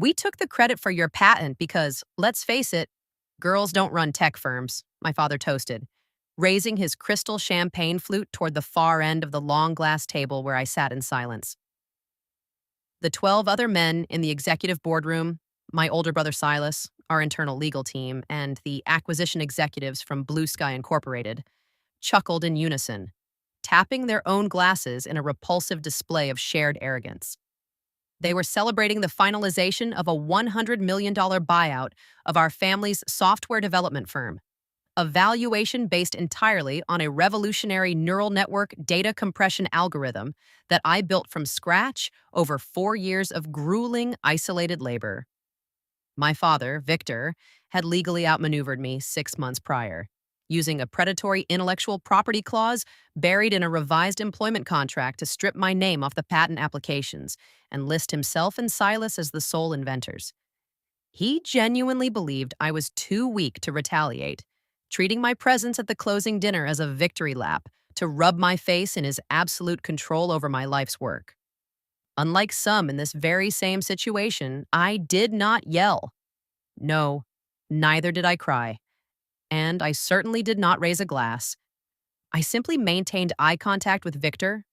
We took the credit for your patent because, let's face it, girls don't run tech firms, my father toasted, raising his crystal champagne flute toward the far end of the long glass table where I sat in silence. The 12 other men in the executive boardroom, my older brother Silas, our internal legal team, and the acquisition executives from Blue Sky Incorporated, chuckled in unison, tapping their own glasses in a repulsive display of shared arrogance. They were celebrating the finalization of a $100 million buyout of our family's software development firm, a valuation based entirely on a revolutionary neural network data compression algorithm that I built from scratch over 4 years of grueling, isolated labor. My father, Victor, had legally outmaneuvered me 6 months prior, using a predatory intellectual property clause buried in a revised employment contract to strip my name off the patent applications and list himself and Silas as the sole inventors. He genuinely believed I was too weak to retaliate, treating my presence at the closing dinner as a victory lap to rub my face in his absolute control over my life's work. Unlike some in this very same situation, I did not yell. No, neither did I cry. And I certainly did not raise a glass. I simply maintained eye contact with Victor,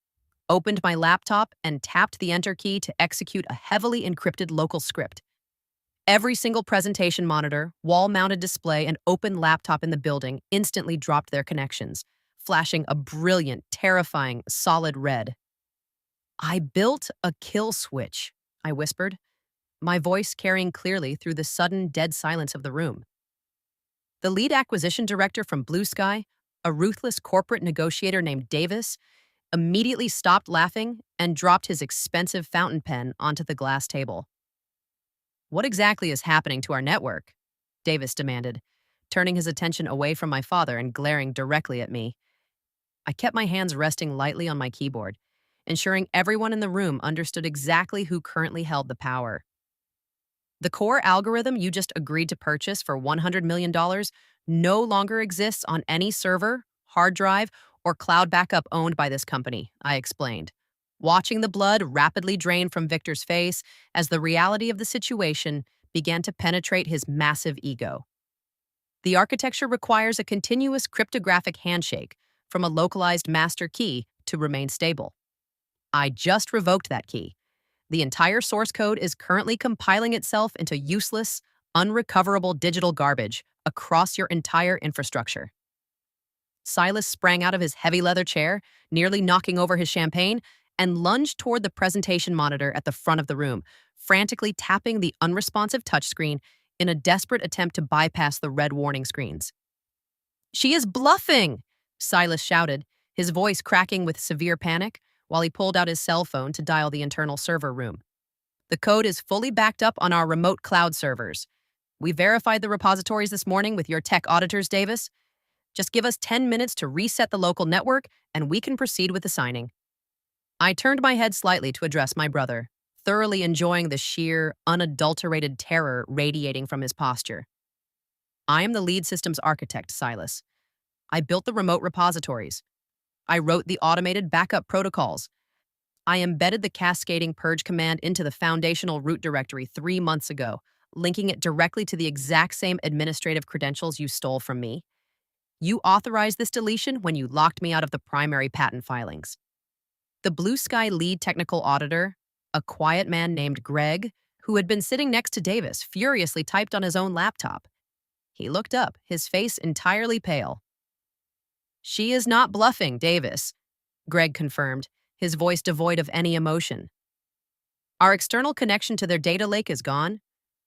opened my laptop, and tapped the enter key to execute a heavily encrypted local script. Every single presentation monitor, wall-mounted display, and open laptop in the building instantly dropped their connections, flashing a brilliant, terrifying, solid red. "I built a kill switch," I whispered, my voice carrying clearly through the sudden dead silence of the room. The lead acquisition director from Blue Sky, a ruthless corporate negotiator named Davis, immediately stopped laughing and dropped his expensive fountain pen onto the glass table. "What exactly is happening to our network?" Davis demanded, turning his attention away from my father and glaring directly at me. I kept my hands resting lightly on my keyboard, ensuring everyone in the room understood exactly who currently held the power. "The core algorithm you just agreed to purchase for $100 million no longer exists on any server, hard drive, or cloud backup owned by this company," I explained, watching the blood rapidly drain from Victor's face as the reality of the situation began to penetrate his massive ego. "The architecture requires a continuous cryptographic handshake from a localized master key to remain stable. I just revoked that key. The entire source code is currently compiling itself into useless, unrecoverable digital garbage across your entire infrastructure." Silas sprang out of his heavy leather chair, nearly knocking over his champagne, and lunged toward the presentation monitor at the front of the room, frantically tapping the unresponsive touchscreen in a desperate attempt to bypass the red warning screens. "She is bluffing!" Silas shouted, his voice cracking with severe panic, while he pulled out his cell phone to dial the internal server room. "The code is fully backed up on our remote cloud servers. We verified the repositories this morning with your tech auditors, Davis. Just give us 10 minutes to reset the local network, and we can proceed with the signing." I turned my head slightly to address my brother, thoroughly enjoying the sheer, unadulterated terror radiating from his posture. "I am the lead systems architect, Silas. I built the remote repositories. I wrote the automated backup protocols. I embedded the cascading purge command into the foundational root directory 3 months ago, linking it directly to the exact same administrative credentials you stole from me. You authorized this deletion when you locked me out of the primary patent filings." The Blue Sky lead technical auditor, a quiet man named Greg, who had been sitting next to Davis, furiously typed on his own laptop. He looked up, his face entirely pale. "She is not bluffing, Davis," Greg confirmed, his voice devoid of any emotion. "Our external connection to their data lake is gone.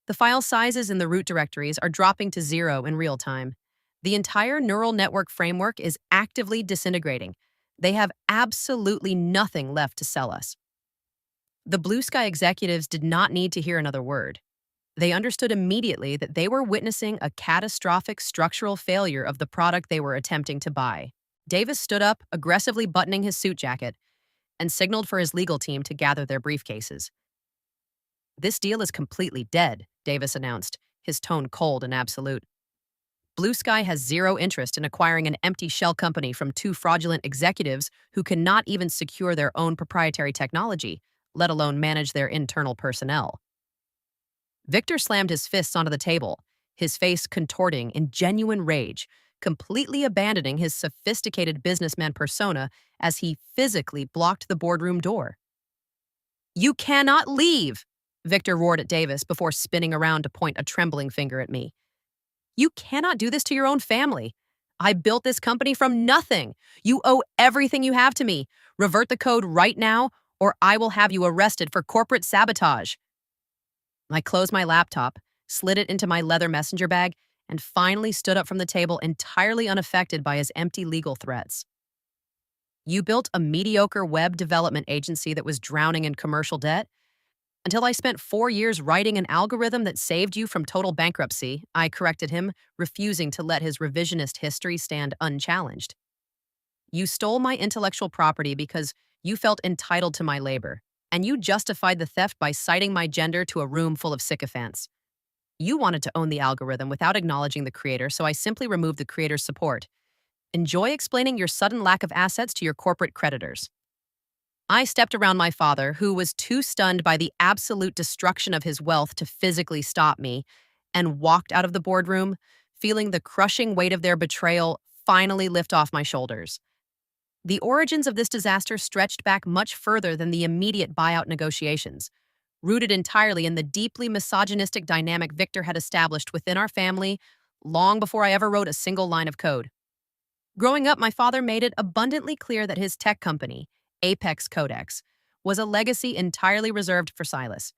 The file sizes in the root directories are dropping to 0 in real time. The entire neural network framework is actively disintegrating. They have absolutely nothing left to sell us." The Blue Sky executives did not need to hear another word. They understood immediately that they were witnessing a catastrophic structural failure of the product they were attempting to buy. Davis stood up, aggressively buttoning his suit jacket, and signaled for his legal team to gather their briefcases. "This deal is completely dead," Davis announced, his tone cold and absolute. "Blue Sky has zero interest in acquiring an empty shell company from 2 fraudulent executives who cannot even secure their own proprietary technology, let alone manage their internal personnel." Victor slammed his fists onto the table, his face contorting in genuine rage, completely abandoning his sophisticated businessman persona as he physically blocked the boardroom door. "You cannot leave!" Victor roared at Davis before spinning around to point a trembling finger at me. "You cannot do this to your own family. I built this company from nothing. You owe everything you have to me. Revert the code right now, or I will have you arrested for corporate sabotage." I closed my laptop, slid it into my leather messenger bag, and finally stood up from the table entirely unaffected by his empty legal threats. "You built a mediocre web development agency that was drowning in commercial debt? Until I spent 4 years writing an algorithm that saved you from total bankruptcy," I corrected him, refusing to let his revisionist history stand unchallenged. "You stole my intellectual property because you felt entitled to my labor, and you justified the theft by citing my gender to a room full of sycophants. You wanted to own the algorithm without acknowledging the creator, so I simply removed the creator's support. Enjoy explaining your sudden lack of assets to your corporate creditors." I stepped around my father, who was too stunned by the absolute destruction of his wealth to physically stop me, and walked out of the boardroom, feeling the crushing weight of their betrayal finally lift off my shoulders. The origins of this disaster stretched back much further than the immediate buyout negotiations, rooted entirely in the deeply misogynistic dynamic Victor had established within our family long before I ever wrote a single line of code. Growing up, my father made it abundantly clear that his tech company, Apex Codex, was a legacy entirely reserved for Silas.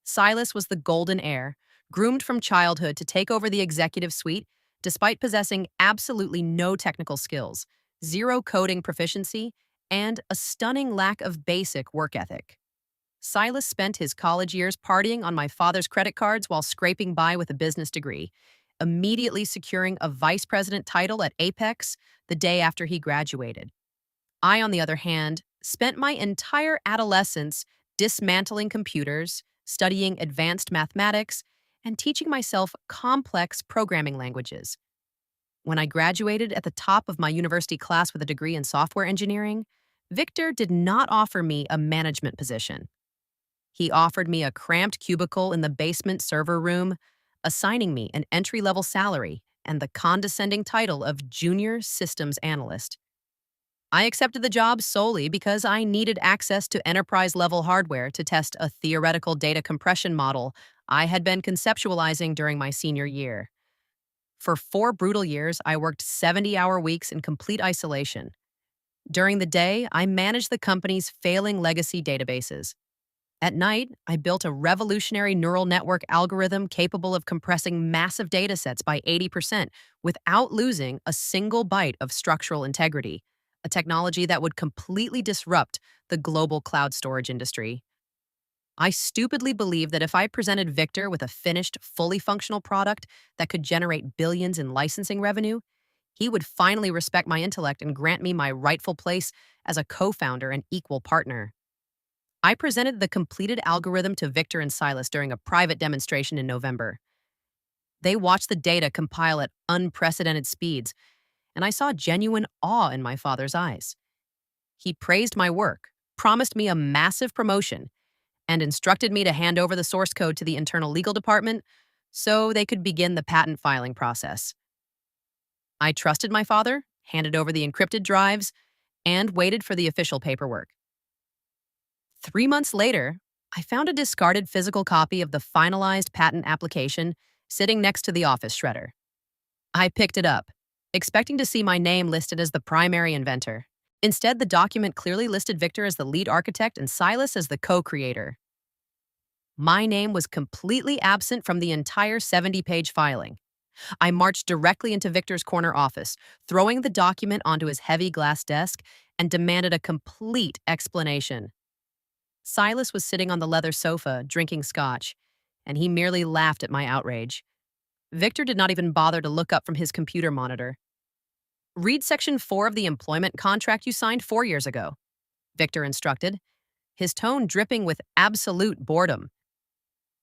Silas was the golden heir, groomed from childhood to take over the executive suite, despite possessing absolutely no technical skills, zero coding proficiency, and a stunning lack of basic work ethic. Silas spent his college years partying on my father's credit cards while scraping by with a business degree, immediately securing a vice president title at Apex the day after he graduated. I, on the other hand, spent my entire adolescence dismantling computers, studying advanced mathematics, and teaching myself complex programming languages. When I graduated at the top of my university class with a degree in software engineering, Victor did not offer me a management position. He offered me a cramped cubicle in the basement server room, assigning me an entry-level salary and the condescending title of junior systems analyst. I accepted the job solely because I needed access to enterprise-level hardware to test a theoretical data compression model I had been conceptualizing during my senior year. For 4 brutal years, I worked 70-hour weeks in complete isolation. During the day, I managed the company's failing legacy databases. At night, I built a revolutionary neural network algorithm capable of compressing massive datasets by 80% without losing a single byte of structural integrity, a technology that would completely disrupt the global cloud storage industry. I stupidly believed that if I presented Victor with a finished, fully functional product that could generate billions in licensing revenue, he would finally respect my intellect and grant me my rightful place as a co-founder and equal partner. I presented the completed algorithm to Victor and Silas during a private demonstration in November. They watched the data compile at unprecedented speeds, and I saw genuine awe in my father's eyes. He praised my work, promised me a massive promotion, and instructed me to hand over the source code to the internal legal department so they could begin the patent filing process. I trusted my father, handed over the encrypted drives, and waited for the official paperwork. 3 months later, I found a discarded physical copy of the finalized patent application sitting next to the office shredder. I picked it up, expecting to see my name listed as the primary inventor. Instead, the document clearly listed Victor as the lead architect and Silas as the co-creator. My name was completely absent from the entire 70-page filing. I marched directly into Victor's corner office, throwing the document onto his heavy glass desk, and demanded a complete explanation. Silas was sitting on the leather sofa, drinking scotch, and he merely laughed at my outrage. Victor did not even bother to look up from his computer monitor. "Read Section 4 of the employment contract you signed 4 years ago," Victor instructed, his tone dripping with absolute boredom.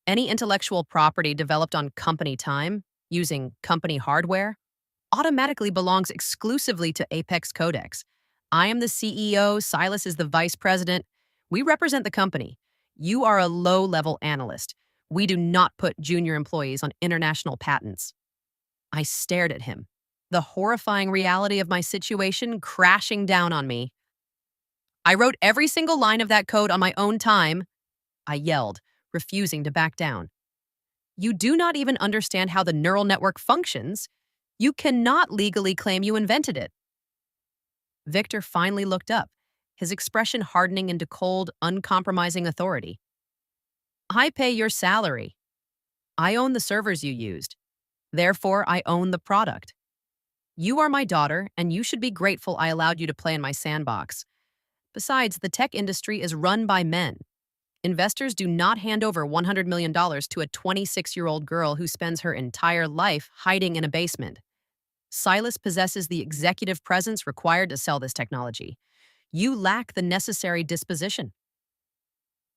"Any intellectual property developed on company time, using company hardware, automatically belongs exclusively to Apex Codex. I am the CEO, Silas is the vice president. We represent the company. You are a low-level analyst. We do not put junior employees on international patents. I stared at him, the horrifying reality of my situation crashing down on me. I wrote every single line of that code on my own time, I yelled, refusing to back down. You do not even understand how the neural network functions. You cannot legally claim you invented it. Victor finally looked up, his expression hardening into cold, uncompromising authority. I pay your salary. I own the servers you used. Therefore, I own the product. You are my daughter, and you should be grateful I allowed you to play in my sandbox. Besides, the tech industry is run by men. Investors do not hand over $100 million to a 26-year-old girl who spends her entire life hiding in a basement. Silas possesses the executive presence required to sell this technology. You lack the necessary disposition.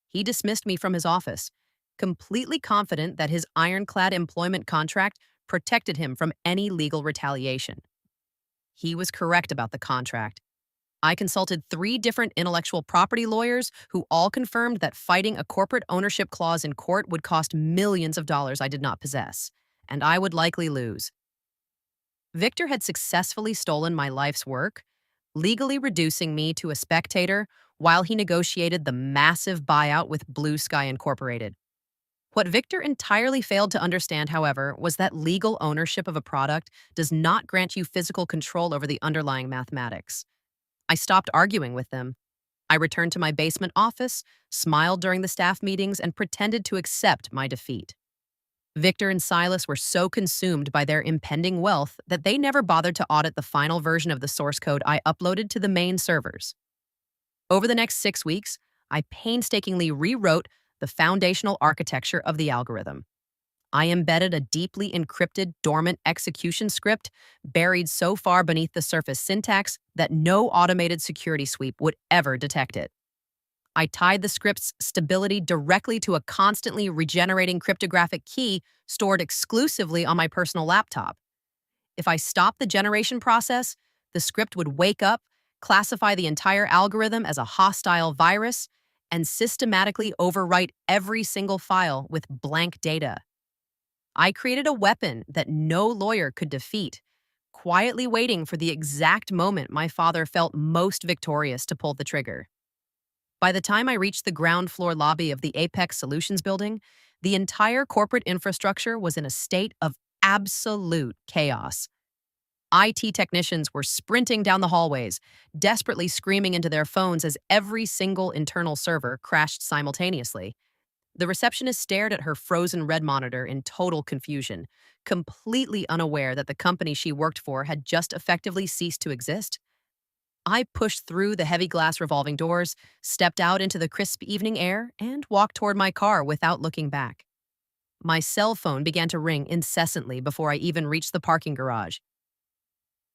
He dismissed me from his office, completely confident that his ironclad employment contract protected him from any legal retaliation. He was correct about the contract. I consulted 3 different intellectual property lawyers who all confirmed that fighting a corporate ownership clause in court would cost millions of dollars I did not possess, and I would likely lose. Victor had successfully stolen my life's work, legally reducing me to a spectator while he negotiated the massive buyout with Blue Sky Incorporated. What Victor entirely failed to understand, however, was that legal ownership of a product does not grant you physical control over the underlying mathematics. I stopped arguing with them. I returned to my basement office, smiled during the staff meetings, and pretended to accept my defeat. Victor and Silas were so consumed by their impending wealth that they never bothered to audit the final version of the source code I uploaded to the main servers. Over the next 6 weeks, I painstakingly rewrote the foundational architecture of the algorithm. I embedded a deeply encrypted, dormant execution script buried so far beneath the surface syntax that no automated security sweep would ever detect it. I tied the script's stability directly to a constantly regenerating cryptographic key stored exclusively on my personal laptop. If I stopped the generation process, the script would wake up, classify the entire algorithm as a hostile virus, and systematically overwrite every single file with blank data. I created a weapon that no lawyer could defeat, quietly waiting for the exact moment my father felt most victorious to pull the trigger. By the time I reached the ground floor lobby of the Apex Solutions building, the entire corporate infrastructure was in a state of absolute chaos. IT technicians were sprinting down the hallways, desperately screaming into their phones as every single internal server crashed simultaneously. The receptionist stared at her frozen red monitor in total confusion, completely unaware that the company she worked for had just effectively ceased to exist. I pushed through the heavy glass revolving doors, stepped out into the crisp evening air, and walked toward my car without looking back. My cell phone began to ring incessantly before I even reached the parking garage.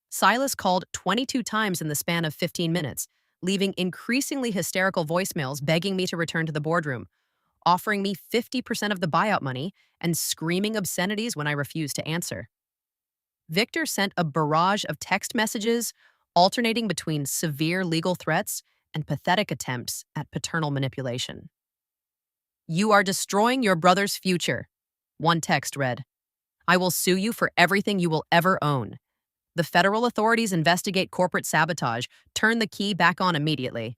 Silas called 22 times in the span of 15 minutes, leaving increasingly hysterical voicemails begging me to return to the boardroom, offering me 50% of the buyout money, and screaming obscenities when I refused to answer. Victor sent a barrage of text messages, alternating between severe legal threats and pathetic attempts at paternal manipulation. You are destroying your brother's future, one text read. I will sue you for everything you will ever own. The federal authorities investigate corporate sabotage. Turn the key back on immediately.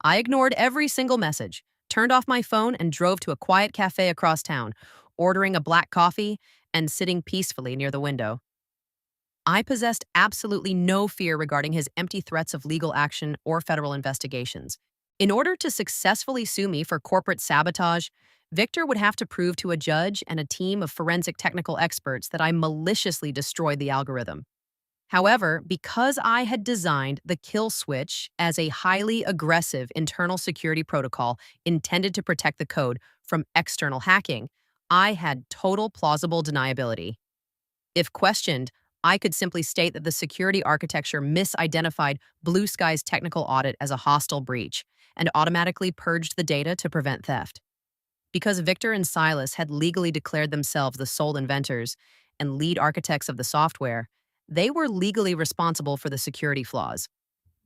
I ignored every single message, turned off my phone, and drove to a quiet cafe across town, ordering a black coffee and sitting peacefully near the window. I possessed absolutely no fear regarding his empty threats of legal action or federal investigations. In order to successfully sue me for corporate sabotage, Victor would have to prove to a judge and a team of forensic technical experts that I maliciously destroyed the algorithm. However, because I had designed the kill switch as a highly aggressive internal security protocol intended to protect the code from external hacking, I had total plausible deniability. If questioned, I could simply state that the security architecture misidentified Blue Sky's technical audit as a hostile breach and automatically purged the data to prevent theft. Because Victor and Silas had legally declared themselves the sole inventors and lead architects of the software, they were legally responsible for the security flaws.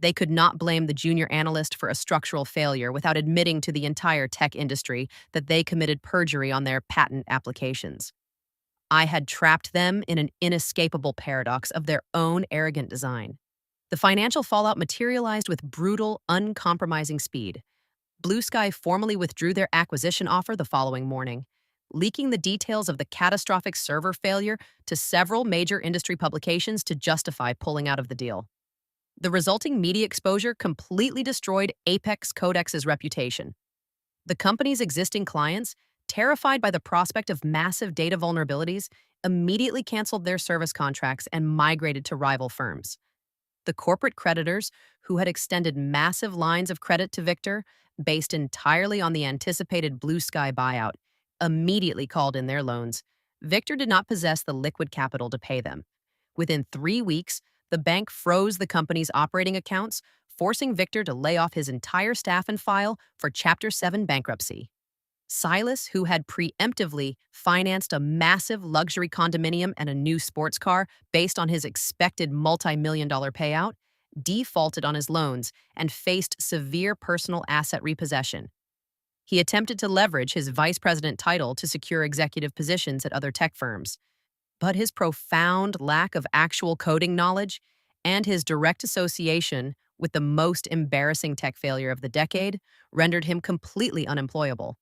They could not blame the junior analyst for a structural failure without admitting to the entire tech industry that they committed perjury on their patent applications. I had trapped them in an inescapable paradox of their own arrogant design. The financial fallout materialized with brutal, uncompromising speed. Blue Sky formally withdrew their acquisition offer the following morning, leaking the details of the catastrophic server failure to several major industry publications to justify pulling out of the deal. The resulting media exposure completely destroyed Apex Codex's reputation. The company's existing clients, terrified by the prospect of massive data vulnerabilities, immediately canceled their service contracts and migrated to rival firms. The corporate creditors, who had extended massive lines of credit to Victor, based entirely on the anticipated Blue Sky buyout, immediately called in their loans. Victor did not possess the liquid capital to pay them. Within 3 weeks, the bank froze the company's operating accounts, forcing Victor to lay off his entire staff and file for Chapter 7 bankruptcy. Silas, who had preemptively financed a massive luxury condominium and a new sports car based on his expected multi-million-dollar payout, defaulted on his loans and faced severe personal asset repossession. He attempted to leverage his vice president title to secure executive positions at other tech firms, but his profound lack of actual coding knowledge and his direct association with the most embarrassing tech failure of the decade rendered him completely unemployable.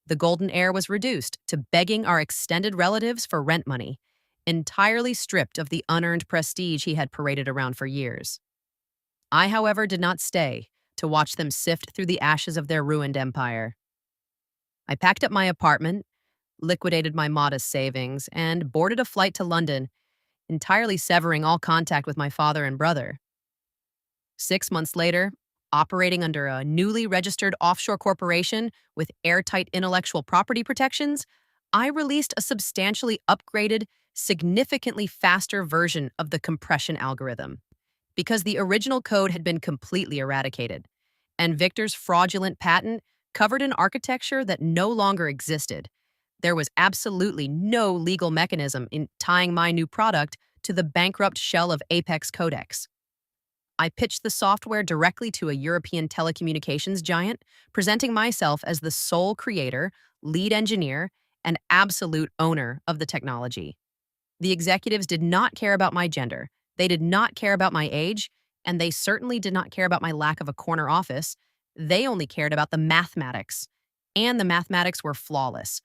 The golden heir was reduced to begging our extended relatives for rent money, entirely stripped of the unearned prestige he had paraded around for years. I, however, did not stay to watch them sift through the ashes of their ruined empire. I packed up my apartment, liquidated my modest savings, and boarded a flight to London, entirely severing all contact with my father and brother. 6 months later, operating under a newly registered offshore corporation with airtight intellectual property protections, I released a substantially upgraded, significantly faster version of the compression algorithm, because the original code had been completely eradicated, and Victor's fraudulent patent covered an architecture that no longer existed. There was absolutely no legal mechanism in tying my new product to the bankrupt shell of Apex Codex. I pitched the software directly to a European telecommunications giant, presenting myself as the sole creator, lead engineer, and absolute owner of the technology. The executives did not care about my gender, they did not care about my age, and they certainly did not care about my lack of a corner office. They only cared about the mathematics, and the mathematics were flawless.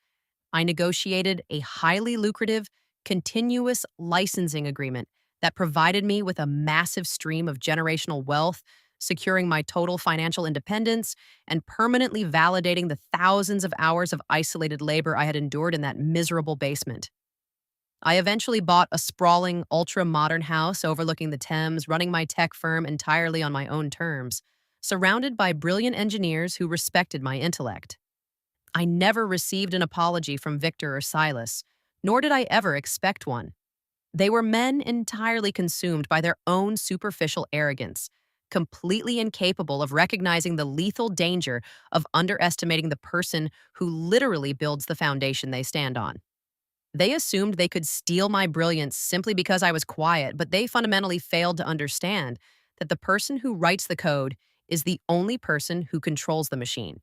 I negotiated a highly lucrative, continuous licensing agreement that provided me with a massive stream of generational wealth, securing my total financial independence and permanently validating the thousands of hours of isolated labor I had endured in that miserable basement. I eventually bought a sprawling, ultra-modern house overlooking the Thames, running my tech firm entirely on my own terms, surrounded by brilliant engineers who respected my intellect. I never received an apology from Victor or Silas, nor did I ever expect one. They were men entirely consumed by their own superficial arrogance, completely incapable of recognizing the lethal danger of underestimating the person who literally builds the foundation they stand on. They assumed they could steal my brilliance simply because I was quiet, but they fundamentally failed to understand that the person who writes the code is the only person who controls the machine.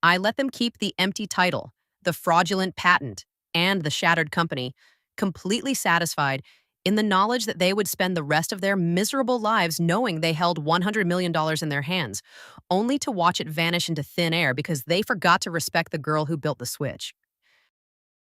I let them keep the empty title, the fraudulent patent, and the shattered company, completely satisfied in the knowledge that they would spend the rest of their miserable lives knowing they held $100 million in their hands, only to watch it vanish into thin air because they forgot to respect the girl who built the switch.